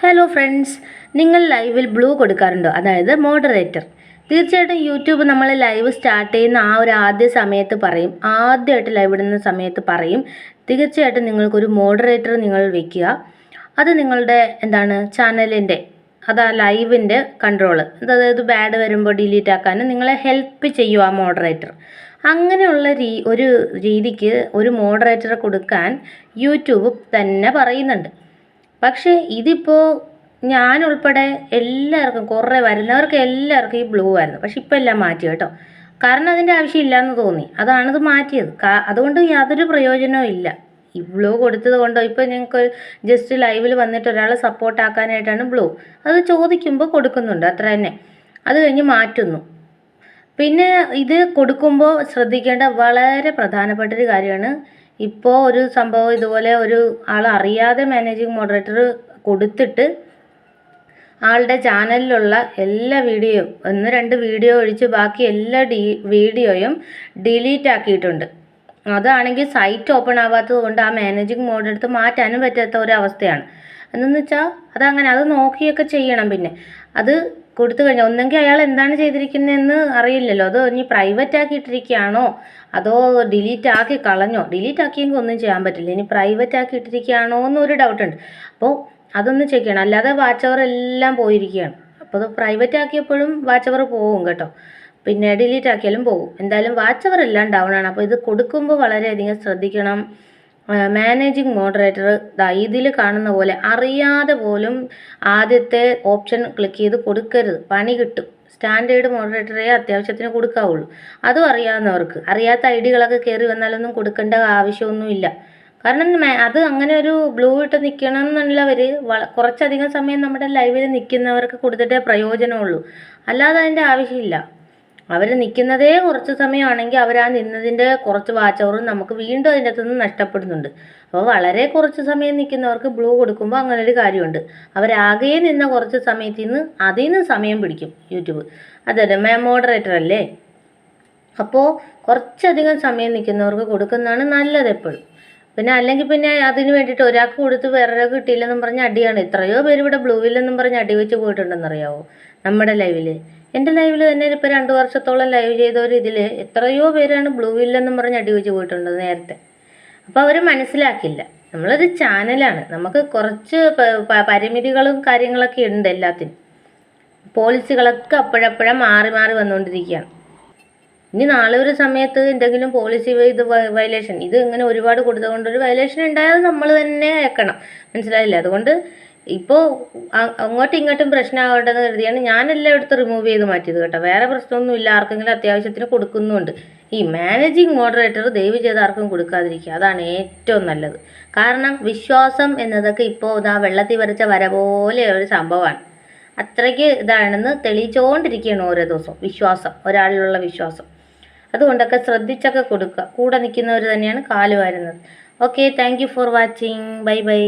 Hello friends, നിങ്ങൾ ലൈവിൽ blue കൊടുക്കാറുണ്ടോ? അതായത് മോഡറേറ്റർ. തീർച്ചയായിട്ടും യൂട്യൂബ് നമ്മൾ ലൈവ് സ്റ്റാർട്ട് ചെയ്യുന്ന ആ ഒരു ആദ്യ സമയത്ത് പറയും, ആദ്യമായിട്ട് ലൈവ് ഇടുന്ന സമയത്ത് പറയും, തീർച്ചയായിട്ടും നിങ്ങൾക്കൊരു മോഡറേറ്റർ നിങ്ങൾ വെക്കുക. അത് നിങ്ങളുടെ ചാനലിൻ്റെ അതാ ലൈവിൻ്റെ കൺട്രോൾ, അതായത് ബാഡ് വരുമ്പോൾ ഡിലീറ്റ് ആക്കാനും നിങ്ങളെ ഹെൽപ്പ് ചെയ്യും ആ മോഡറേറ്റർ. അങ്ങനെയുള്ള ഒരു രീതിക്ക് ഒരു മോഡറേറ്റർ കൊടുക്കാൻ യൂട്യൂബ് തന്നെ പറയുന്നുണ്ട്. പക്ഷേ ഇതിപ്പോൾ ഞാൻ ഉൾപ്പെടെ എല്ലാവർക്കും കുറേ വരുന്നവർക്ക് എല്ലാവർക്കും ഈ ബ്ലൂ ആയിരുന്നു. പക്ഷെ ഇപ്പം എല്ലാം മാറ്റി കേട്ടോ. കാരണം അതിൻ്റെ ആവശ്യമില്ല എന്ന് തോന്നി, അതാണിത് മാറ്റിയത്. അതുകൊണ്ട് യാതൊരു പ്രയോജനവും ഇല്ല. ഈ ബ്ലൂ കൊടുത്തത് കൊണ്ടോ ഇപ്പോൾ ഞങ്ങൾക്ക് ജസ്റ്റ് ലൈവിൽ വന്നിട്ട് ഒരാളെ സപ്പോർട്ടാക്കാനായിട്ടാണ് ബ്ലൂ, അത് ചോദിക്കുമ്പോൾ കൊടുക്കുന്നുണ്ട്, അത്ര തന്നെ. അത് കഴിഞ്ഞ് മാറ്റുന്നു. പിന്നെ ഇത് കൊടുക്കുമ്പോൾ ശ്രദ്ധിക്കേണ്ട വളരെ പ്രധാനപ്പെട്ടൊരു കാര്യമാണ്, ഇപ്പോൾ ഒരു സംഭവം ഇതുപോലെ ഒരു ആൾ അറിയാതെ മാനേജിങ് മോഡറേറ്റർ കൊടുത്തിട്ട് ആളുടെ ചാനലിലുള്ള എല്ലാ വീഡിയോയും 1-2 വീഡിയോ ഒഴിച്ച് ബാക്കി എല്ലാ വീഡിയോയും ഡിലീറ്റ് ആക്കിയിട്ടുണ്ട്. അതാണെങ്കിൽ സൈറ്റ് ഓപ്പൺ ആവാത്തത് കൊണ്ട് ആ മാനേജിങ് മോഡറേറ്റർ മാറ്റാനും പറ്റാത്ത ഒരവസ്ഥയാണ്. എന്നു വെച്ചാൽ അതങ്ങനെ, അത് നോക്കിയൊക്കെ ചെയ്യണം. പിന്നെ അത് കൊടുത്തു കഴിഞ്ഞാൽ ഒന്നെങ്കിൽ അയാൾ എന്താണ് ചെയ്തിരിക്കുന്നതെന്ന് അറിയില്ലല്ലോ, അതോ ഇനി പ്രൈവറ്റ് ആക്കി ഇട്ടിരിക്കുകയാണോ, അതോ ഡിലീറ്റ് ആക്കി കളഞ്ഞോ. ഡിലീറ്റ് ആക്കിയെങ്കിൽ ഒന്നും ചെയ്യാൻ പറ്റില്ല, ഇനി പ്രൈവറ്റ് ആക്കി ഇട്ടിരിക്കുകയാണോ എന്നൊരു ഡൗട്ടുണ്ട്. അപ്പോൾ അതൊന്ന് ചെക്ക് ചെയ്യണം, അല്ലാതെ വാച്ച് അവർ എല്ലാം പോയിരിക്കുകയാണ്. അപ്പോൾ അത് പ്രൈവറ്റ് ആക്കിയപ്പോഴും വാച്ച് അവർ പോകും കേട്ടോ, പിന്നെ ഡിലീറ്റ് ആക്കിയാലും പോകും. എന്തായാലും വാച്ച് അവർ എല്ലാം ഡൗൺ ആണ്. അപ്പോൾ ഇത് കൊടുക്കുമ്പോൾ വളരെയധികം ശ്രദ്ധിക്കണം. മാനേജിങ് മോഡറേറ്റർ ഇതിൽ കാണുന്ന പോലെ അറിയാതെ പോലും ആദ്യത്തെ ഓപ്ഷൻ ക്ലിക്ക് ചെയ്ത് കൊടുക്കരുത്, പണി കിട്ടും. സ്റ്റാൻഡേർഡ് മോഡറേറ്ററേ അത്യാവശ്യത്തിന് കൊടുക്കാവുള്ളൂ. അതും അറിയാവുന്നവർക്ക്. അറിയാത്ത ഐഡികളൊക്കെ കയറി വന്നാലൊന്നും കൊടുക്കേണ്ട ആവശ്യമൊന്നുമില്ല. കാരണം അത് അങ്ങനെ ഒരു ബ്ലൂ ഇട്ട് നിൽക്കണം എന്നുള്ളവർ കുറച്ചധികം സമയം നമ്മുടെ ലൈവിൽ നിൽക്കുന്നവർക്ക് കൊടുത്തിട്ടേ പ്രയോജനമുള്ളൂ, അല്ലാതെ അതിൻ്റെ ആവശ്യമില്ല. അവർ നിൽക്കുന്നതേ കുറച്ച് സമയമാണെങ്കിൽ അവർ ആ നിന്നതിൻ്റെ കുറച്ച് വാച്ച് അവറും നമുക്ക് വീണ്ടും അതിൻ്റെ അകത്തുനിന്ന് നഷ്ടപ്പെടുന്നുണ്ട്. അപ്പോൾ വളരെ കുറച്ച് സമയം നിൽക്കുന്നവർക്ക് ബ്ലൂ കൊടുക്കുമ്പോൾ അങ്ങനെ ഒരു കാര്യമുണ്ട്. അവരാകെ നിന്ന കുറച്ച് സമയത്തിൽ നിന്ന് അതിൽ നിന്ന് സമയം പിടിക്കും യൂട്യൂബ്. അതല്ലേ മോഡറേറ്റർ അല്ലേ. അപ്പോൾ കുറച്ചധികം സമയം നിൽക്കുന്നവർക്ക് കൊടുക്കുന്നതാണ് നല്ലത് എപ്പോഴും. പിന്നെ അല്ലെങ്കിൽ പിന്നെ അതിന് വേണ്ടിയിട്ട് ഒരാൾക്ക് കൊടുത്ത് വേറൊരാൾക്ക് കിട്ടിയില്ലെന്നും പറഞ്ഞ് അടിയാണ്. എത്രയോ പേര് ഇവിടെ ബ്ലൂവില്ലെന്നും പറഞ്ഞ് അടി വെച്ച് പോയിട്ടുണ്ടെന്നറിയാവോ നമ്മുടെ ലൈവിൽ. എൻ്റെ ലൈവിൽ തന്നെ ഇപ്പോൾ 2 വർഷത്തോളം ലൈവ് ചെയ്തവർ ഇതിൽ എത്രയോ പേരാണ് ബ്ലൂവില്ലെന്നും പറഞ്ഞ് അടി വെച്ച് പോയിട്ടുണ്ട് നേരത്തെ. അപ്പോൾ അവർ മനസ്സിലാക്കില്ല, നമ്മളൊരു ചാനലാണ്, നമുക്ക് കുറച്ച് പരിമിതികളും കാര്യങ്ങളൊക്കെ ഉണ്ട് എല്ലാത്തിനും. പോളിസികളൊക്കെ അപ്പോഴപ്പോഴും മാറി മാറി വന്നുകൊണ്ടിരിക്കുകയാണ്. ഇനി നാളെ ഒരു സമയത്ത് എന്തെങ്കിലും പോളിസി ഇത് വയലേഷൻ, ഇത് ഇങ്ങനെ ഒരുപാട് കൊടുത്തുകൊണ്ടൊരു വയലേഷൻ ഉണ്ടായാൽ നമ്മൾ തന്നെ കേൾക്കണം, മനസ്സിലായില്ലേ? അതുകൊണ്ട് ഇപ്പോൾ അങ്ങോട്ടും ഇങ്ങോട്ടും പ്രശ്നമാകേണ്ടതെന്ന് കരുതിയാണ് ഞാനെല്ലാം എടുത്ത് റിമൂവ് ചെയ്ത് മാറ്റിയത് കേട്ടോ. വേറെ പ്രശ്നമൊന്നുമില്ല, ആർക്കെങ്കിലും അത്യാവശ്യത്തിന് കൊടുക്കുന്നുമുണ്ട്. ഈ മാനേജിങ് മോഡറേറ്റർ ദയവ് ചെയ്ത് ആർക്കും കൊടുക്കാതിരിക്കുക, അതാണ് ഏറ്റവും നല്ലത്. കാരണം വിശ്വാസം എന്നതൊക്കെ ഇപ്പോൾ വെള്ളത്തിൽ വരച്ച വര പോലെ ഒരു സംഭവമാണ്. അത്രയ്ക്ക് ഇതാണെന്ന് തെളിയിച്ചുകൊണ്ടിരിക്കുകയാണ് ഓരോ ദിവസവും വിശ്വാസം, ഒരാളിലുള്ള വിശ്വാസം. അതുകൊണ്ടൊക്കെ ശ്രദ്ധിച്ചൊക്കെ കൊടുക്കുക. കൂടെ നിൽക്കുന്നവർ തന്നെയാണ് കാല് വാരുന്നത്. Okay, thank you for watching. Bye by.